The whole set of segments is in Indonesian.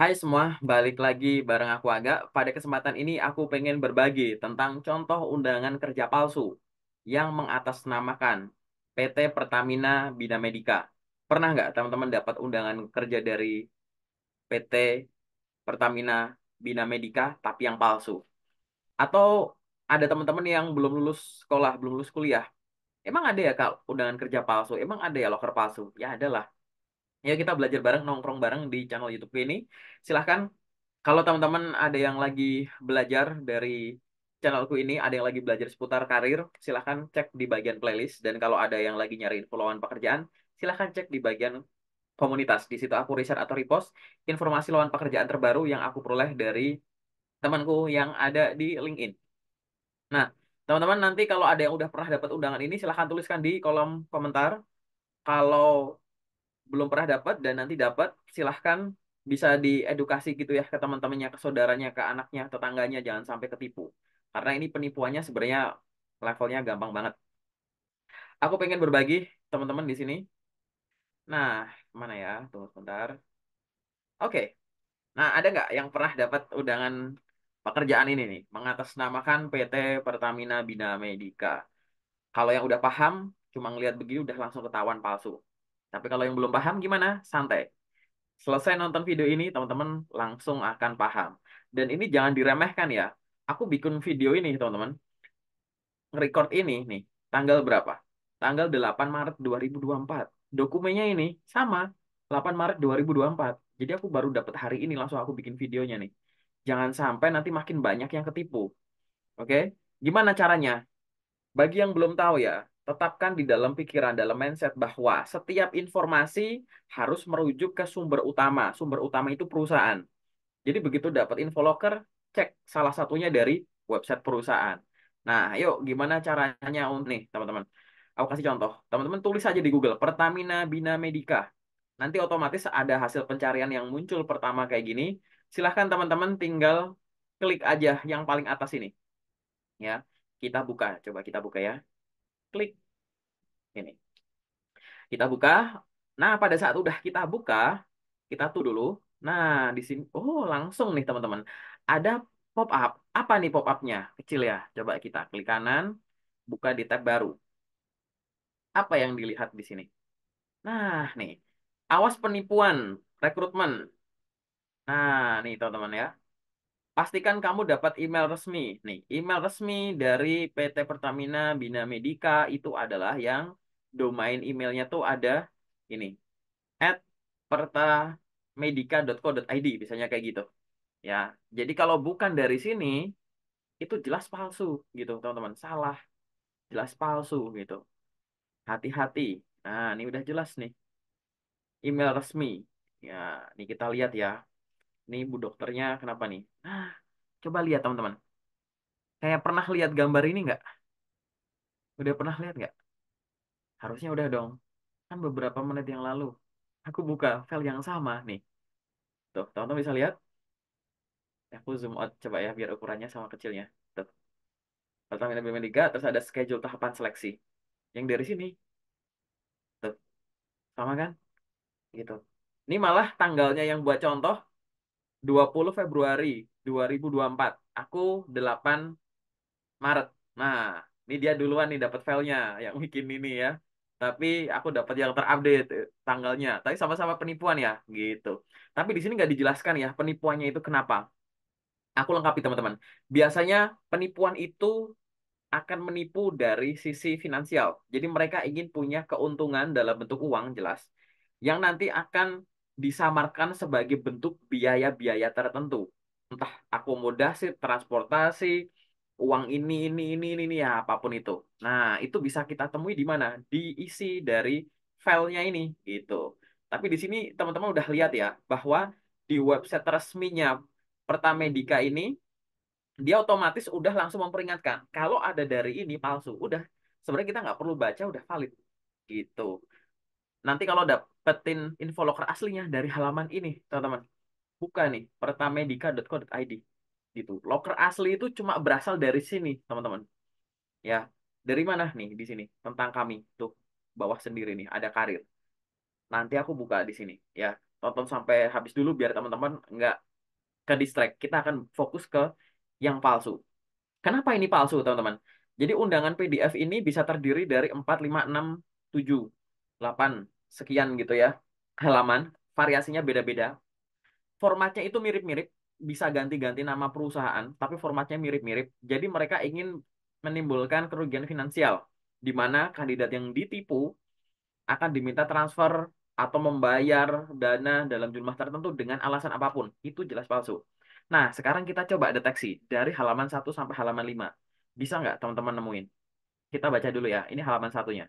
Hai semua, balik lagi bareng aku Aga. Pada kesempatan ini aku pengen berbagi tentang contoh undangan kerja palsu yang mengatasnamakan PT Pertamina Bina Medica. Pernah nggak teman-teman dapat undangan kerja dari PT Pertamina Bina Medica tapi yang palsu? Atau ada teman-teman yang belum lulus sekolah, belum lulus kuliah? Emang ada ya Kak undangan kerja palsu? Emang ada ya loker palsu? Ya ada lah. Ya kita belajar bareng, nongkrong bareng di channel YouTube ini. Silahkan. Kalau teman-teman ada yang lagi belajar dari channelku ini, ada yang lagi belajar seputar karir, silahkan cek di bagian playlist. Dan kalau ada yang lagi nyari info lowongan pekerjaan, silahkan cek di bagian komunitas. Di situ aku share atau repost informasi lowongan pekerjaan terbaru yang aku peroleh dari temanku yang ada di LinkedIn. Nah, teman-teman nanti kalau ada yang udah pernah dapat undangan ini, silahkan tuliskan di kolom komentar. Kalau belum pernah dapat dan nanti dapat, silahkan bisa diedukasi gitu ya ke teman-temannya, ke saudaranya, ke anaknya, tetangganya, jangan sampai ketipu. Karena ini penipuannya sebenarnya levelnya gampang banget. Aku pengen berbagi teman-teman di sini. Nah, mana ya? Tunggu sebentar. Oke. Nah, ada nggak yang pernah dapat undangan pekerjaan ini nih, mengatasnamakan PT Pertamina Bina Medica? Kalau yang udah paham, cuma ngeliat begini udah langsung ketahuan palsu. Tapi kalau yang belum paham gimana? Santai. Selesai nonton video ini, teman-teman langsung akan paham. Dan ini jangan diremehkan ya. Aku bikin video ini, teman-teman. Record ini nih, tanggal berapa? Tanggal 8 Maret 2024. Dokumennya ini sama, 8 Maret 2024. Jadi aku baru dapat hari ini langsung aku bikin videonya nih. Jangan sampai nanti makin banyak yang ketipu. Oke? Gimana caranya? Bagi yang belum tahu ya, tetapkan di dalam pikiran, dalam mindset bahwa setiap informasi harus merujuk ke sumber utama. Sumber utama itu perusahaan. Jadi begitu dapat info loker, cek salah satunya dari website perusahaan. Nah, yuk gimana caranya nih, teman-teman? Aku kasih contoh. Teman-teman tulis aja di Google Pertamina Bina Medica. Nanti otomatis ada hasil pencarian yang muncul pertama kayak gini. Silahkan teman-teman tinggal klik aja yang paling atas ini. Ya, kita buka. Coba kita buka ya. Klik ini. Kita buka. Nah, pada saat udah kita buka, kita tuh dulu. Nah, di sini, oh langsung nih teman-teman. Ada pop up. Apa nih pop upnya? Kecil ya. Coba kita klik kanan, buka di tab baru. Apa yang dilihat di sini? Nah, nih. Awas penipuan, rekrutmen. Nah, nih teman-teman ya. Pastikan kamu dapat email resmi. Nih, email resmi dari PT Pertamina Bina Medica itu adalah yang domain emailnya tuh ada ini. @pertamedica.co.id misalnya kayak gitu ya. Jadi kalau bukan dari sini itu jelas palsu gitu teman-teman, salah, jelas palsu gitu, hati-hati. Nah ini udah jelas nih email resmi ya. Nih kita lihat ya, nih bu dokternya kenapa nih. Coba lihat teman-teman, kayak pernah lihat gambar ini nggak? Udah pernah lihat nggak? Harusnya udah dong, kan beberapa menit yang lalu aku buka file yang sama nih. Tuh teman-teman bisa lihat. Aku zoom out coba ya biar ukurannya sama kecilnya. Tuh. Pertamina Biomedica, terus ada schedule tahapan seleksi. Yang dari sini, tuh, sama kan? Gitu. Ini malah tanggalnya yang buat contoh 20 Februari 2024. Aku 8 Maret. Nah, ini dia duluan nih dapat filenya yang bikin ini ya. Tapi aku dapat yang terupdate tanggalnya. Tapi sama-sama penipuan ya, gitu. Tapi di sini nggak dijelaskan ya penipuannya itu kenapa. Aku lengkapi teman-teman. Biasanya penipuan itu akan menipu dari sisi finansial. Jadi mereka ingin punya keuntungan dalam bentuk uang jelas yang nanti akan disamarkan sebagai bentuk biaya-biaya tertentu. Entah akomodasi, transportasi, uang ini ya apapun itu. Nah, itu bisa kita temui di mana? Di isi dari filenya ini gitu. Tapi di sini teman-teman udah lihat ya bahwa di website resminya Pertamedika ini dia otomatis udah langsung memperingatkan kalau ada dari ini palsu. Udah, sebenarnya kita nggak perlu baca, udah valid gitu. Nanti kalau dapetin info loker aslinya dari halaman ini, teman-teman, buka nih pertamedica.co.id gitu. Loker asli itu cuma berasal dari sini, teman-teman. Ya, dari mana nih di sini tentang kami tuh bawah sendiri nih ada karir. Nanti aku buka di sini ya. tonton sampai habis dulu biar teman-teman nggak ke distract. Kita akan fokus ke yang palsu. Kenapa ini palsu, teman-teman? Jadi undangan PDF ini bisa terdiri dari 4, 5, 6, 7, 8 sekian gitu ya. Halaman, variasinya beda-beda. Formatnya itu mirip-mirip, bisa ganti-ganti nama perusahaan, tapi formatnya mirip-mirip. Jadi mereka ingin menimbulkan kerugian finansial, di mana kandidat yang ditipu akan diminta transfer atau membayar dana dalam jumlah tertentu dengan alasan apapun. Itu jelas palsu. Nah, sekarang kita coba deteksi dari halaman 1 sampai halaman 5. Bisa nggak teman-teman nemuin? Kita baca dulu ya. Ini halaman satunya.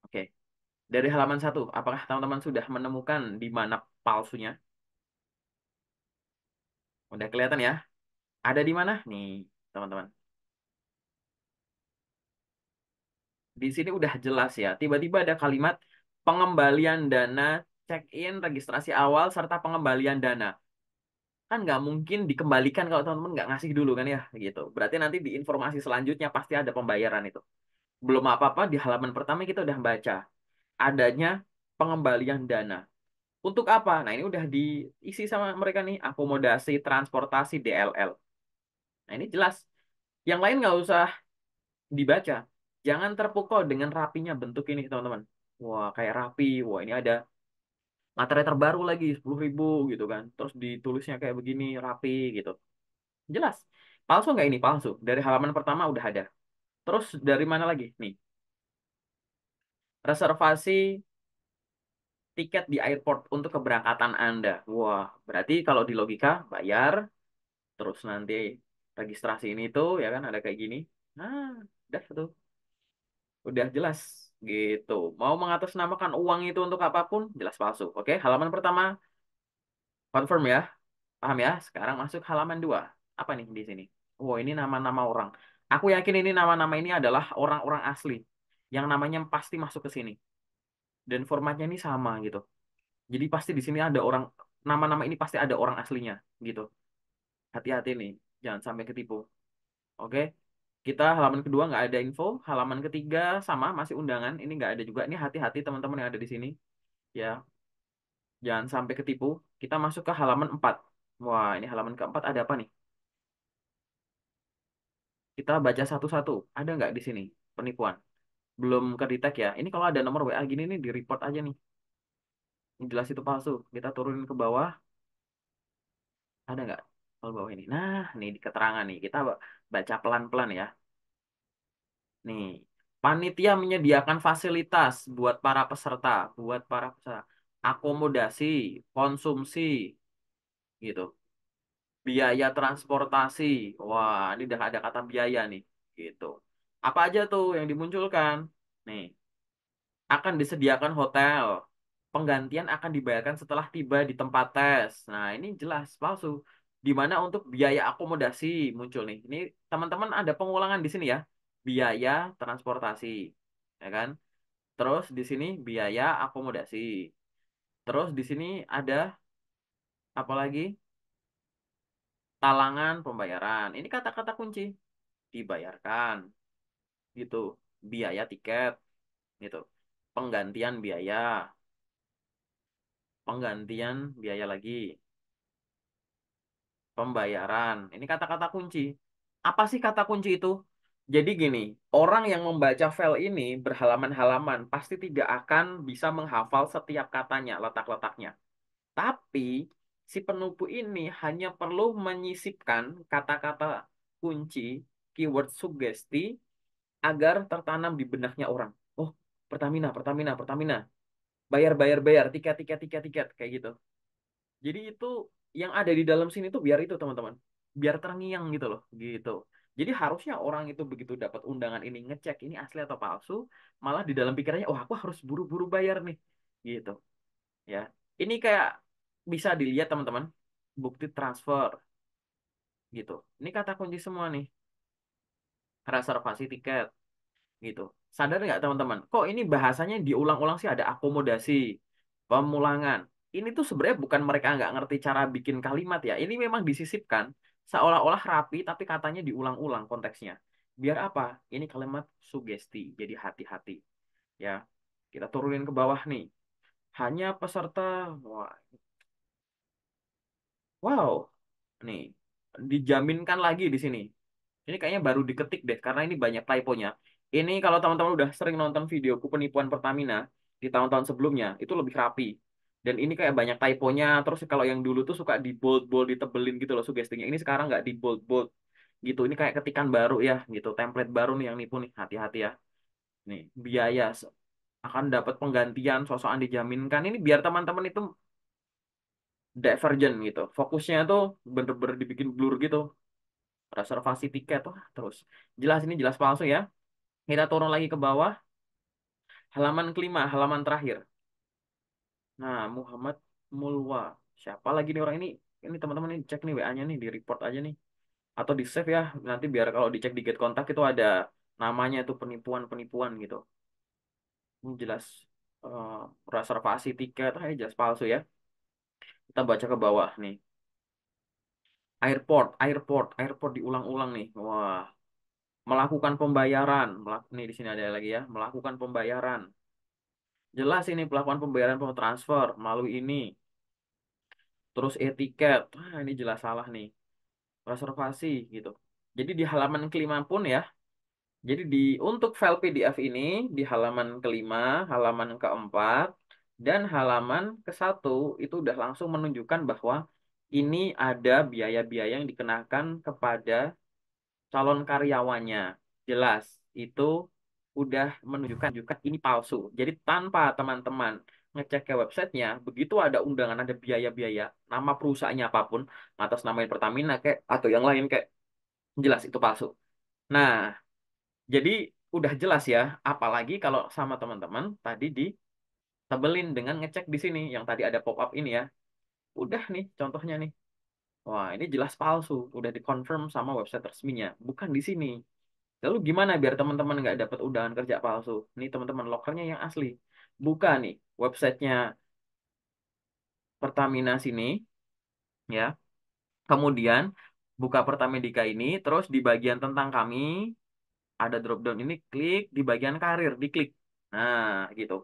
Oke. Dari halaman 1, apakah teman-teman sudah menemukan di mana palsunya? Udah kelihatan ya? Ada di mana? Nih, teman-teman. Di sini udah jelas ya. Tiba-tiba ada kalimat pengembalian dana, check-in, registrasi awal, serta pengembalian dana. Kan nggak mungkin dikembalikan kalau teman-teman nggak ngasih dulu kan ya gitu. Berarti nanti di informasi selanjutnya pasti ada pembayaran itu. Belum apa-apa di halaman pertama kita udah baca adanya pengembalian dana. Untuk apa? Nah, ini udah diisi sama mereka nih, akomodasi transportasi DLL. Nah, ini jelas. Yang lain nggak usah dibaca. Jangan terpukau dengan rapinya bentuk ini, teman-teman. Wah, kayak rapi. Wah, ini ada materi terbaru lagi, 10.000 gitu kan. Terus ditulisnya kayak begini, rapi gitu. Jelas. Palsu nggak ini? Palsu. Dari halaman pertama udah ada. Terus dari mana lagi? Nih, reservasi tiket di airport untuk keberangkatan Anda. Wah, berarti kalau di logika bayar, terus nanti registrasi ini tuh ya kan ada kayak gini. Nah, udah tuh. Udah jelas gitu. Mau mengatasnamakan uang itu untuk apapun, jelas palsu. Oke, halaman pertama confirm ya. Paham ya? Sekarang masuk halaman 2. Apa nih di sini? Oh, ini nama-nama orang. Aku yakin ini nama-nama ini adalah orang-orang asli yang namanya pasti masuk ke sini. Dan formatnya ini sama gitu. Jadi pasti di sini ada orang, nama-nama ini pasti ada orang aslinya gitu. Hati-hati nih, jangan sampai ketipu. Oke, kita halaman kedua nggak ada info. Halaman ketiga sama masih undangan. Ini nggak ada juga. Ini hati-hati teman-teman yang ada di sini. Ya, jangan sampai ketipu. Kita masuk ke halaman 4. Wah, ini halaman keempat ada apa nih? Kita baca satu-satu. Ada nggak di sini penipuan? Belum kedetek ya. Ini kalau ada nomor WA gini nih di report aja nih. Ini jelas itu palsu. Kita turunin ke bawah. Ada nggak? Kalau bawah ini. Nah, nih di keterangan nih. Kita baca pelan-pelan ya. Nih, panitia menyediakan fasilitas buat para peserta, akomodasi, konsumsi, gitu. Biaya transportasi. Wah, ini udah ada kata biaya nih, gitu. Apa aja tuh yang dimunculkan? Nih, akan disediakan hotel. Penggantian akan dibayarkan setelah tiba di tempat tes. Nah, ini jelas palsu. Di mana untuk biaya akomodasi muncul nih. Ini teman-teman ada pengulangan di sini ya. Biaya transportasi, ya kan? Terus di sini biaya akomodasi. Terus di sini ada apa lagi? Talangan pembayaran. Ini kata-kata kunci. Dibayarkan, gitu. Biaya tiket, gitu. Penggantian biaya, penggantian biaya lagi. Pembayaran. Ini kata-kata kunci. Apa sih kata kunci itu? Jadi gini, orang yang membaca file ini berhalaman-halaman pasti tidak akan bisa menghafal setiap katanya, letak-letaknya. Tapi si penipu ini hanya perlu menyisipkan kata-kata kunci, keyword sugesti agar tertanam di benaknya orang. Oh, Pertamina, Pertamina, Pertamina. Bayar, bayar, bayar, tiket, tiket, tiket, tiket, kayak gitu. Jadi itu yang ada di dalam sini tuh biar itu teman-teman, biar terngiang gitu loh, gitu. Jadi harusnya orang itu begitu dapat undangan ini ngecek ini asli atau palsu, malah di dalam pikirannya, oh aku harus buru-buru bayar nih, gitu. Ya, ini kayak bisa dilihat teman-teman, bukti transfer, gitu. Ini kata kunci semua nih, reservasi tiket, gitu. Sadar nggak teman-teman? Kok ini bahasanya diulang-ulang sih ada akomodasi, pemulangan. Ini tuh sebenarnya bukan mereka nggak ngerti cara bikin kalimat ya. Ini memang disisipkan seolah-olah rapi tapi katanya diulang-ulang konteksnya. Biar apa? Ini kalimat sugesti. Jadi hati-hati ya. Kita turunin ke bawah nih. Hanya peserta. Wah, wow. Nih, dijaminkan lagi di sini. Ini kayaknya baru diketik deh, karena ini banyak typonya. Ini kalau teman-teman udah sering nonton videoku penipuan Pertamina di tahun-tahun sebelumnya, itu lebih rapi. Dan ini kayak banyak typonya. Terus kalau yang dulu tuh suka di bold-bold, ditebelin gitu loh sugestinya. Ini sekarang nggak di bold-bold gitu. Ini kayak ketikan baru ya, gitu. Template baru nih yang nipu nih. Hati-hati ya. Nih, biaya akan dapat penggantian, sosokan dijaminkan. Ini biar teman-teman itu divergent gitu. Fokusnya tuh bener-bener dibikin blur gitu. Reservasi tiket, wah terus. Jelas ini jelas palsu ya. Kita turun lagi ke bawah, halaman kelima, halaman terakhir. Nah, Muhammad Mulwa. Siapa lagi nih orang ini? Ini teman-teman ini cek nih WA-nya nih, di report aja nih. Atau di save ya, nanti biar kalau dicek di get kontak itu ada namanya itu penipuan-penipuan gitu. Ini jelas eh, reservasi tiket, ini jelas palsu ya. Kita baca ke bawah nih. Airport, airport, airport diulang-ulang nih. Wah, melakukan pembayaran. Nih di sini ada lagi ya, melakukan pembayaran. Jelas ini pelakuan pembayaran transfer melalui ini. Terus etiket. Wah, ini jelas salah nih. Reservasi gitu. Jadi di halaman kelima pun ya. Jadi untuk file PDF ini di halaman kelima, halaman keempat, dan halaman ke satu itu udah langsung menunjukkan bahwa ini ada biaya-biaya yang dikenakan kepada calon karyawannya. Jelas, itu udah menunjukkan juga ini palsu. Jadi tanpa teman-teman ngecek ke websitenya, begitu ada undangan, ada biaya-biaya, nama perusahaannya apapun, atas nama Pertamina kayak atau yang lain kayak jelas itu palsu. Nah, jadi udah jelas ya, apalagi kalau sama teman-teman tadi ditebelin dengan ngecek di sini yang tadi ada pop-up ini ya. Udah nih contohnya nih. Wah, ini jelas palsu, udah dikonfirm sama website resminya, bukan di sini. Lalu gimana biar teman-teman nggak dapat undangan kerja palsu? Nih teman-teman lokernya yang asli. Buka nih websitenya Pertamina sini ya. Kemudian buka Pertamedika ini, terus di bagian tentang kami ada drop down ini, klik di bagian karir, diklik. Nah, gitu.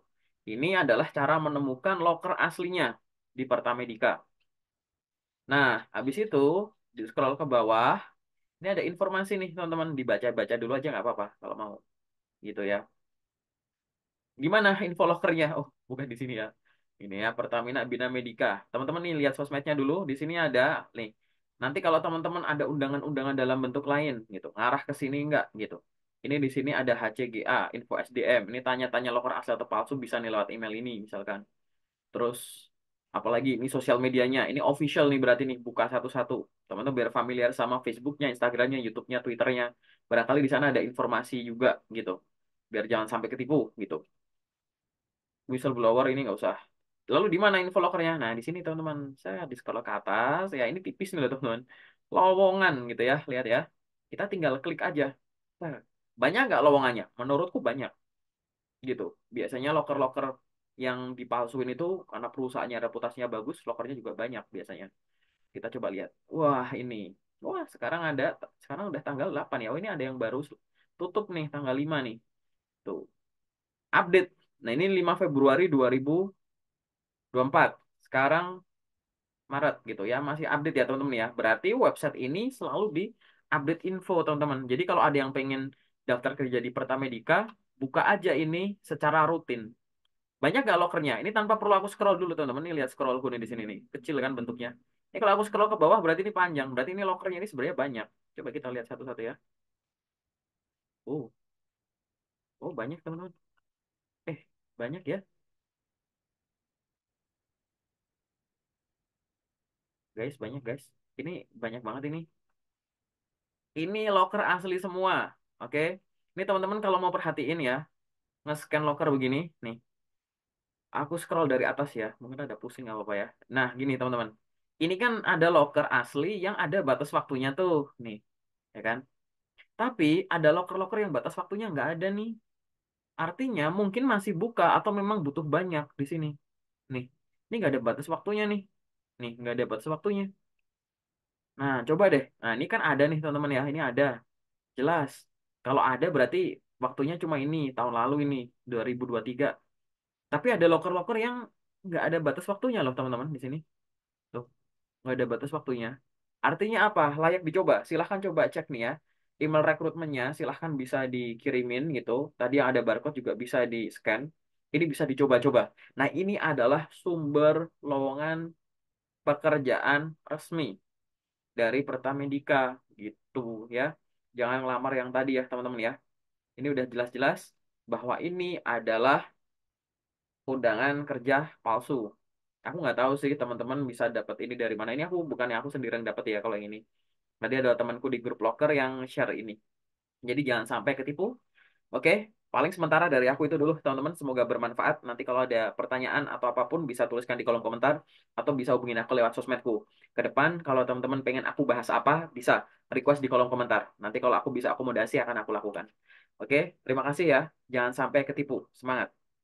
Ini adalah cara menemukan loker aslinya di Pertamedika. Nah, habis itu di scroll ke bawah, ini ada informasi nih teman-teman, dibaca-baca dulu aja nggak apa-apa kalau mau gitu ya. Gimana info lokernya? Oh, bukan di sini ya. Ini ya Pertamina Bina Medica. Teman-teman nih lihat sosmednya dulu. Di sini ada nih. Nanti kalau teman-teman ada undangan-undangan dalam bentuk lain gitu, ngarah ke sini enggak gitu. Ini di sini ada HCGA, info SDM. Ini tanya-tanya loker asli atau palsu bisa nih lewat email ini misalkan. Terus apalagi ini sosial medianya. Ini official nih berarti nih buka satu-satu. Teman-teman biar familiar sama Facebooknya, Instagramnya, YouTube-nya, Twitternya. Barangkali di sana ada informasi juga gitu. Biar jangan sampai ketipu gitu. Whistleblower ini nggak usah. Lalu di mana info lokernya? Nah, di sini teman-teman. Saya di scroll ke atas. Ya, ini tipis nih loh teman-teman. Lowongan gitu ya. Lihat ya. Kita tinggal klik aja. Nah, banyak nggak lowongannya? Menurutku banyak gitu. Biasanya loker-loker yang dipalsuin itu karena perusahaannya reputasinya bagus, lokernya juga banyak biasanya. Kita coba lihat. Wah, ini. Wah, sekarang udah tanggal 8 ya. Oh, ini ada yang baru tutup nih tanggal 5 nih. Tuh, update. Nah, ini 5 Februari 2024. Sekarang Maret gitu ya, masih update ya teman-teman ya. Berarti website ini selalu di update info teman-teman. Jadi kalau ada yang pengen daftar kerja di Pertamedika, buka aja ini secara rutin. Banyak gak lokernya? Ini tanpa perlu aku scroll dulu teman-teman. Ini lihat scrollku nih di sini nih, kecil kan bentuknya. Ini kalau aku scroll ke bawah berarti ini panjang. Berarti ini lokernya ini sebenarnya banyak. Coba kita lihat satu-satu ya. Oh, oh banyak teman-teman. Eh, banyak ya, guys, banyak guys. Ini banyak banget ini. Ini loker asli semua. Oke. Ini teman-teman kalau mau perhatiin ya, nge-scan locker begini nih, aku scroll dari atas ya, mungkin ada pusing nggak apa-apa ya. Nah gini teman-teman, ini kan ada locker asli yang ada batas waktunya tuh nih, ya kan, tapi ada locker-locker yang batas waktunya nggak ada nih, artinya mungkin masih buka atau memang butuh banyak di sini nih. Ini nggak ada batas waktunya nih nggak ada batas waktunya. Nah coba deh, nah ini kan ada nih teman-teman ya, ini ada jelas. Kalau ada berarti waktunya cuma ini tahun lalu ini 2023. Tapi ada loker-loker yang Nggak ada batas waktunya loh teman-teman di sini. Tuh, nggak ada batas waktunya. Artinya apa? Layak dicoba. Silahkan coba cek nih ya. Email rekrutmennya silahkan bisa dikirimin gitu. Tadi yang ada barcode juga bisa di-scan. Ini bisa dicoba-coba. Nah, ini adalah sumber lowongan pekerjaan resmi dari Pertamedika gitu ya. Jangan ngelamar yang tadi ya, teman-teman ya. Ini udah jelas-jelas bahwa ini adalah undangan kerja palsu. Aku nggak tahu sih teman-teman bisa dapat ini dari mana. Ini aku bukannya aku sendiri yang dapat ya kalau yang ini. Tadi ada temanku di grup locker yang share ini. Jadi jangan sampai ketipu. Oke, paling sementara dari aku itu dulu teman-teman. Semoga bermanfaat. Nanti kalau ada pertanyaan atau apapun bisa tuliskan di kolom komentar atau bisa hubungin aku lewat sosmedku. Ke depan kalau teman-teman pengen aku bahas apa, bisa request di kolom komentar. Nanti kalau aku bisa akomodasi akan aku lakukan. Oke, terima kasih ya. Jangan sampai ketipu. Semangat.